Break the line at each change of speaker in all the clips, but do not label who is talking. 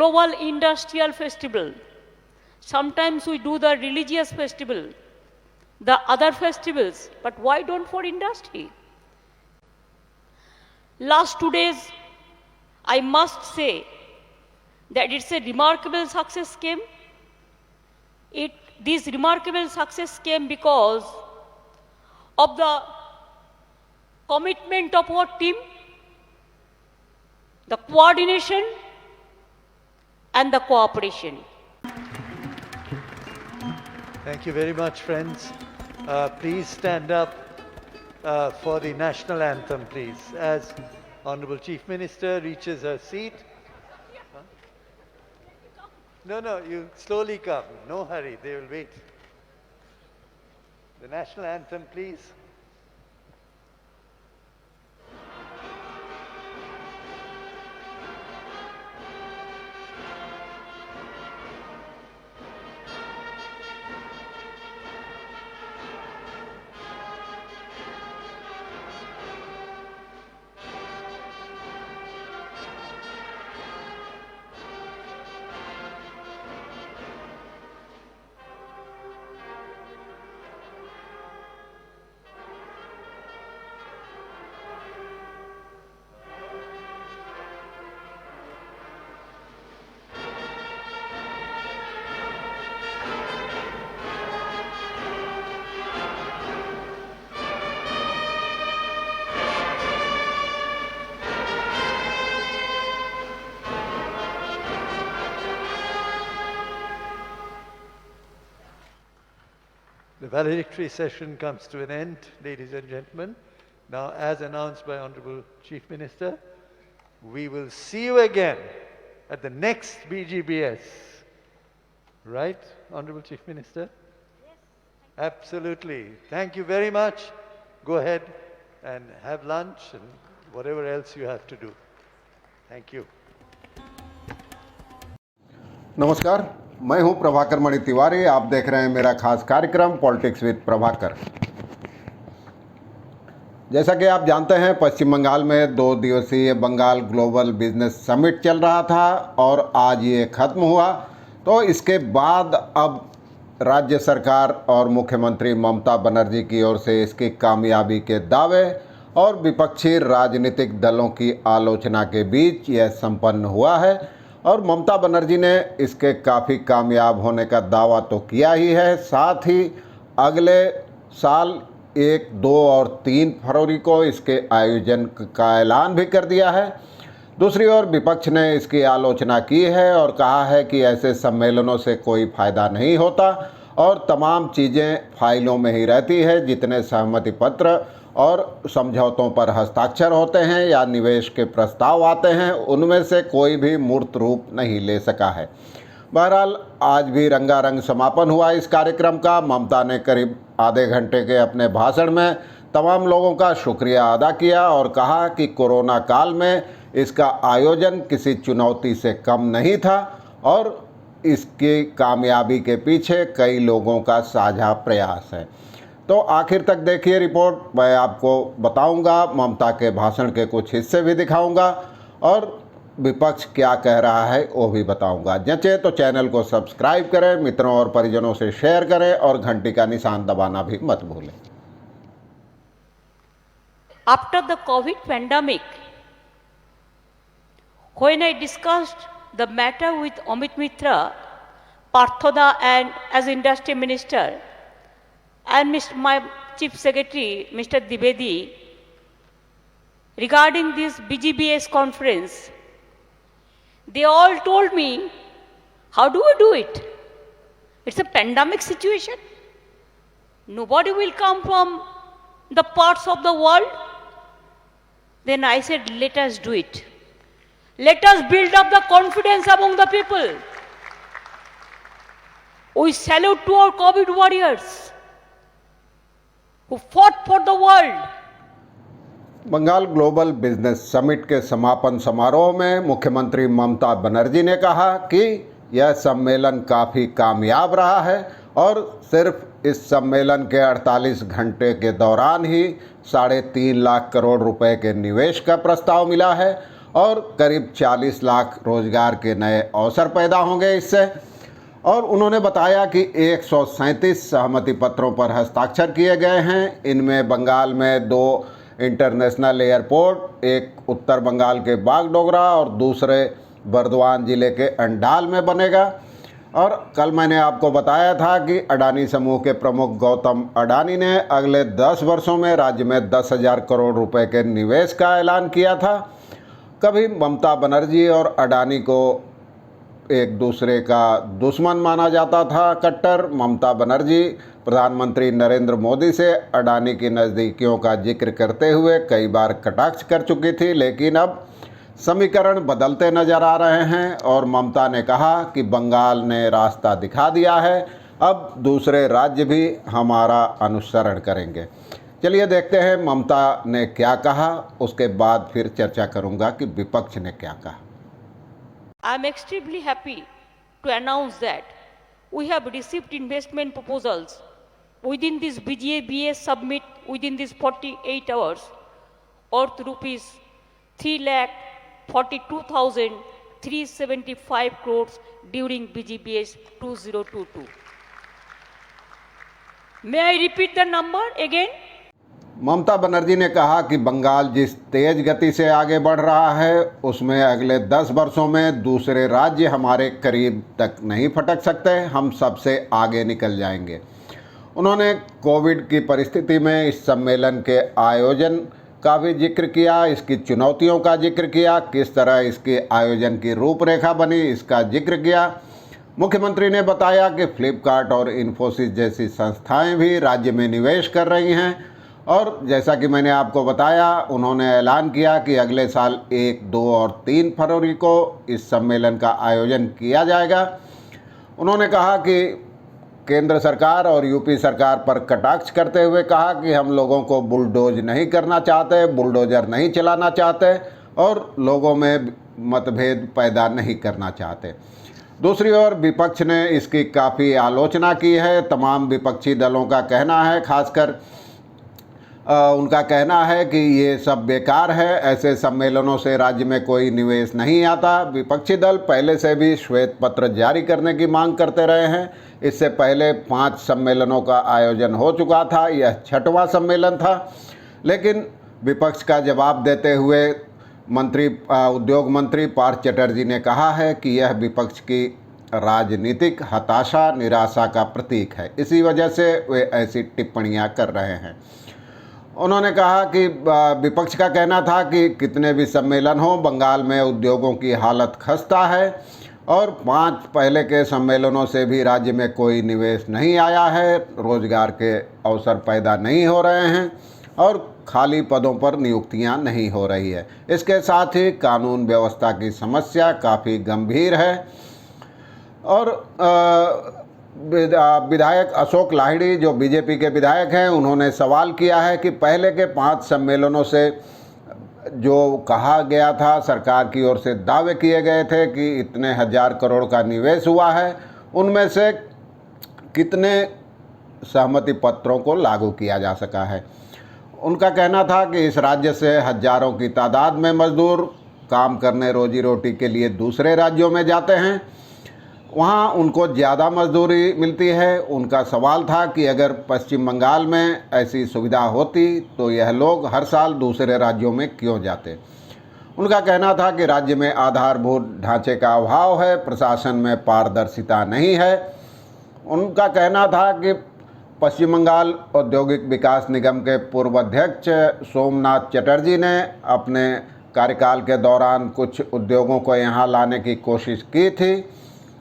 global industrial festival. Sometimes we do the religious festival, the other festivals, but why don't for industry? Last 2 days, I must say that it's a remarkable success came. This remarkable success came because of the commitment of our team, the coordination and the cooperation.
Thank you very much, friends. Please stand up for the national anthem, please, as Honorable Chief Minister reaches her seat. No, you slowly come. No hurry. They will wait. The national anthem, please. The valedictory session comes to an end, ladies and gentlemen. Now, as announced by Honorable Chief Minister, we will see you again at the next BGBS. Right, Honorable Chief Minister?
Yes.
Absolutely. Thank you very much. Go ahead and have lunch and whatever else you have to do. Thank you.
नमस्कार, मैं हूं प्रभाकर मणि तिवारी। आप देख रहे हैं मेरा खास कार्यक्रम पॉलिटिक्स विद प्रभाकर। जैसा कि आप जानते हैं, पश्चिम बंगाल में 2 दिवसीय बंगाल ग्लोबल बिजनेस समिट चल रहा था और आज ये ख़त्म हुआ। तो इसके बाद अब राज्य सरकार और मुख्यमंत्री ममता बनर्जी की ओर से इसकी कामयाबी के दावे और विपक्षी राजनीतिक दलों की आलोचना के बीच यह संपन्न हुआ है। और ममता बनर्जी ने इसके काफ़ी कामयाब होने का दावा तो किया ही है, साथ ही अगले साल 1, 2 और 3 फरवरी को इसके आयोजन का ऐलान भी कर दिया है। दूसरी ओर विपक्ष ने इसकी आलोचना की है और कहा है कि ऐसे सम्मेलनों से कोई फ़ायदा नहीं होता और तमाम चीज़ें फाइलों में ही रहती है। जितने सहमति पत्र और समझौतों पर हस्ताक्षर होते हैं या निवेश के प्रस्ताव आते हैं, उनमें से कोई भी मूर्त रूप नहीं ले सका है। बहरहाल आज भी रंगारंग समापन हुआ इस कार्यक्रम का। ममता ने करीब आधे घंटे के अपने भाषण में तमाम लोगों का शुक्रिया अदा किया और कहा कि कोरोना काल में इसका आयोजन किसी चुनौती से कम नहीं था और इसकी कामयाबी के पीछे कई लोगों का साझा प्रयास है। तो आखिर तक देखिए रिपोर्ट। मैं आपको बताऊंगा, ममता के भाषण के कुछ हिस्से भी दिखाऊंगा और विपक्ष क्या कह रहा है वो भी बताऊंगा। जैसे तो चैनल को सब्सक्राइब करें, मित्रों और परिजनों से शेयर करें और घंटी का निशान दबाना भी मत भूलें।
After the COVID pandemic, when I discussed the matter with Amit Mitra, Parthoda and as Industry Minister, and my Chief Secretary, Mr. Dwivedi, regarding this BGBS conference, they all told me, how do we do it? It's a pandemic situation. Nobody will come from the parts of the world. Then I said, let us do it. Let us build up the confidence among the people. We salute to our COVID warriors who fought for the world.
Bengal global business summit के समापन समारोह में मुख्यमंत्री ममता बनर्जी ने कहा कि यह सम्मेलन काफ़ी कामयाब रहा है और सिर्फ इस सम्मेलन के 48 घंटे के दौरान ही 3.5 लाख करोड़ रुपए के निवेश का प्रस्ताव मिला है और करीब 40 लाख रोजगार के नए अवसर पैदा होंगे इससे। और उन्होंने बताया कि 137 सहमति पत्रों पर हस्ताक्षर किए गए हैं। इनमें बंगाल में 2 इंटरनेशनल एयरपोर्ट, एक उत्तर बंगाल के बागडोगरा और दूसरे बर्दवान जिले के अंडाल में बनेगा। और कल मैंने आपको बताया था कि अडानी समूह के प्रमुख गौतम अडानी ने अगले 10 वर्षों में राज्य में 10,000 करोड़ रुपए के निवेश का ऐलान किया था। कभी ममता बनर्जी और अडानी को एक दूसरे का दुश्मन माना जाता था कट्टर। ममता बनर्जी प्रधानमंत्री नरेंद्र मोदी से अडानी की नज़दीकियों का जिक्र करते हुए कई बार कटाक्ष कर चुकी थी, लेकिन अब समीकरण बदलते नजर आ रहे हैं और ममता ने कहा कि बंगाल ने रास्ता दिखा दिया है, अब दूसरे राज्य भी हमारा अनुसरण करेंगे। चलिए देखते हैं ममता ने क्या कहा, उसके बाद फिर चर्चा करूंगा कि विपक्ष ने क्या कहा।
I am extremely happy to announce that we have received investment proposals within this BGABS summit within these 48 hours worth rupees 3,42,375 crores during BGBS 2022. May I repeat the number again?
Mamata Banerjee ने कहा कि बंगाल जिस तेज गति से आगे बढ़ रहा है उसमें अगले 10 वर्षों में दूसरे राज्य हमारे करीब तक नहीं फटक सकते, हम सबसे आगे निकल जाएंगे। उन्होंने कोविड की परिस्थिति में इस सम्मेलन के आयोजन का भी जिक्र किया, इसकी चुनौतियों का जिक्र किया, किस तरह इसके आयोजन की रूपरेखा बनी इसका जिक्र किया। मुख्यमंत्री ने बताया कि फ्लिपकार्ट और इन्फोसिस जैसी संस्थाएं भी राज्य में निवेश कर रही हैं और जैसा कि मैंने आपको बताया, उन्होंने ऐलान किया कि अगले साल 1, 2 और 3 फरवरी को इस सम्मेलन का आयोजन किया जाएगा। उन्होंने कहा कि केंद्र सरकार और यूपी सरकार पर कटाक्ष करते हुए कहा कि हम लोगों को बुलडोज नहीं करना चाहते, बुलडोजर नहीं चलाना चाहते और लोगों में मतभेद पैदा नहीं करना चाहते। दूसरी ओर विपक्ष ने इसकी काफ़ी आलोचना की है। तमाम विपक्षी दलों का कहना है, खासकर उनका कहना है कि ये सब बेकार है, ऐसे सम्मेलनों से राज्य में कोई निवेश नहीं आता। विपक्षी दल पहले से भी श्वेत पत्र जारी करने की मांग करते रहे हैं। इससे पहले 5 सम्मेलनों का आयोजन हो चुका था, यह 6वां सम्मेलन था। लेकिन विपक्ष का जवाब देते हुए उद्योग मंत्री पार्थ चटर्जी ने कहा है कि यह विपक्ष की राजनीतिक हताशा, निराशा का प्रतीक है, इसी वजह से वे ऐसी टिप्पणियां कर रहे हैं। उन्होंने कहा कि विपक्ष का कहना था कि कितने भी सम्मेलन हो, बंगाल में उद्योगों की हालत खस्ता है और 5 पहले के सम्मेलनों से भी राज्य में कोई निवेश नहीं आया है, रोजगार के अवसर पैदा नहीं हो रहे हैं और खाली पदों पर नियुक्तियां नहीं हो रही है। इसके साथ ही कानून व्यवस्था की समस्या काफ़ी गंभीर है। और विधायक अशोक लाहिड़ी जो बीजेपी के विधायक हैं, उन्होंने सवाल किया है कि पहले के 5 सम्मेलनों से जो कहा गया था, सरकार की ओर से दावे किए गए थे कि इतने 1000 करोड़ का निवेश हुआ है, उनमें से कितने सहमति पत्रों को लागू किया जा सका है। उनका कहना था कि इस राज्य से हजारों की तादाद में मजदूर काम करने रोजी रोटी के लिए दूसरे राज्यों में जाते हैं, वहाँ उनको ज़्यादा मजदूरी मिलती है। उनका सवाल था कि अगर पश्चिम बंगाल में ऐसी सुविधा होती तो यह लोग हर साल दूसरे राज्यों में क्यों जाते। उनका कहना था कि राज्य में आधारभूत ढांचे का अभाव है, प्रशासन में पारदर्शिता नहीं है। उनका कहना था कि पश्चिम बंगाल औद्योगिक विकास निगम के पूर्व अध्यक्ष सोमनाथ चटर्जी ने अपने कार्यकाल के दौरान कुछ उद्योगों को यहाँ लाने की कोशिश की थी,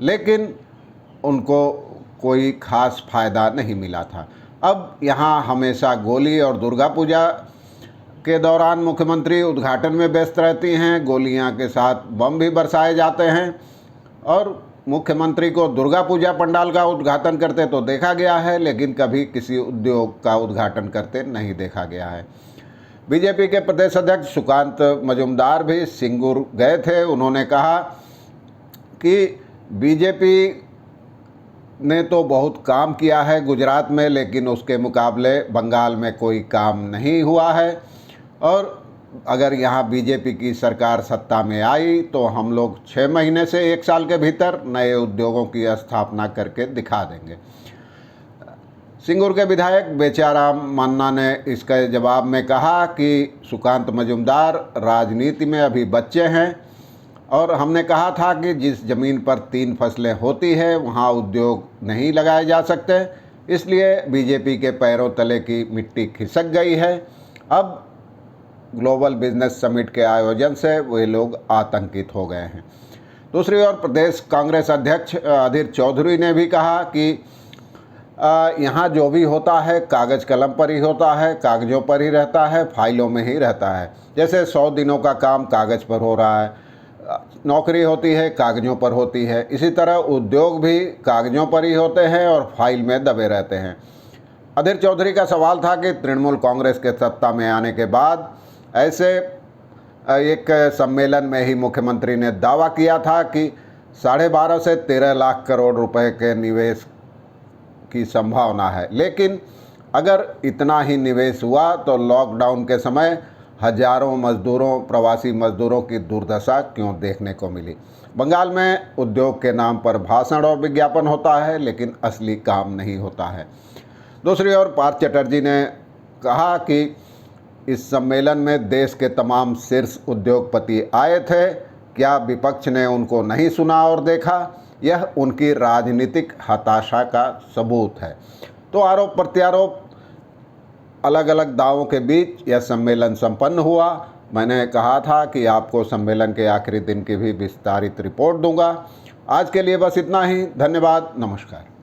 लेकिन उनको कोई खास फायदा नहीं मिला था। अब यहाँ हमेशा गोली और दुर्गा पूजा के दौरान मुख्यमंत्री उद्घाटन में व्यस्त रहती हैं, गोलियाँ के साथ बम भी बरसाए जाते हैं और मुख्यमंत्री को दुर्गा पूजा पंडाल का उद्घाटन करते तो देखा गया है, लेकिन कभी किसी उद्योग का उद्घाटन करते नहीं देखा गया है। बीजेपी के प्रदेश अध्यक्ष सुकांत मजूमदार भी सिंगूर गए थे। उन्होंने कहा कि बीजेपी ने तो बहुत काम किया है गुजरात में, लेकिन उसके मुकाबले बंगाल में कोई काम नहीं हुआ है और अगर यहाँ बीजेपी की सरकार सत्ता में आई तो हम लोग 6 महीने से 1 साल के भीतर नए उद्योगों की स्थापना करके दिखा देंगे। सिंगूर के विधायक बेचाराम मन्ना ने इसके जवाब में कहा कि सुकांत मजूमदार राजनीति में अभी बच्चे हैं और हमने कहा था कि जिस ज़मीन पर 3 फसलें होती है वहाँ उद्योग नहीं लगाए जा सकते, इसलिए बीजेपी के पैरों तले की मिट्टी खिसक गई है। अब ग्लोबल बिजनेस समिट के आयोजन से वे लोग आतंकित हो गए हैं। दूसरी ओर प्रदेश कांग्रेस अध्यक्ष अधीर चौधरी ने भी कहा कि यहाँ जो भी होता है कागज़ कलम पर ही होता है, कागज़ों पर ही रहता है, फाइलों में ही रहता है। जैसे 100 दिनों का काम कागज़ पर हो रहा है, नौकरी होती है कागज़ों पर होती है, इसी तरह उद्योग भी कागज़ों पर ही होते हैं और फाइल में दबे रहते हैं। अधीर चौधरी का सवाल था कि तृणमूल कांग्रेस के सत्ता में आने के बाद ऐसे एक सम्मेलन में ही मुख्यमंत्री ने दावा किया था कि 12.5 से 13 लाख करोड़ रुपए के निवेश की संभावना है, लेकिन अगर इतना ही निवेश हुआ तो लॉकडाउन के समय हजारों मजदूरों, प्रवासी मजदूरों की दुर्दशा क्यों देखने को मिली। बंगाल में उद्योग के नाम पर भाषण और विज्ञापन होता है, लेकिन असली काम नहीं होता है। दूसरी ओर पार्थ चटर्जी ने कहा कि इस सम्मेलन में देश के तमाम शीर्ष उद्योगपति आए थे, क्या विपक्ष ने उनको नहीं सुना और देखा? यह उनकी राजनीतिक हताशा का सबूत है। तो आरोप प्रत्यारोप, अलग अलग दावों के बीच यह सम्मेलन संपन्न हुआ। मैंने कहा था कि आपको सम्मेलन के आखिरी दिन की भी विस्तारित रिपोर्ट दूंगा। आज के लिए बस इतना ही। धन्यवाद, नमस्कार।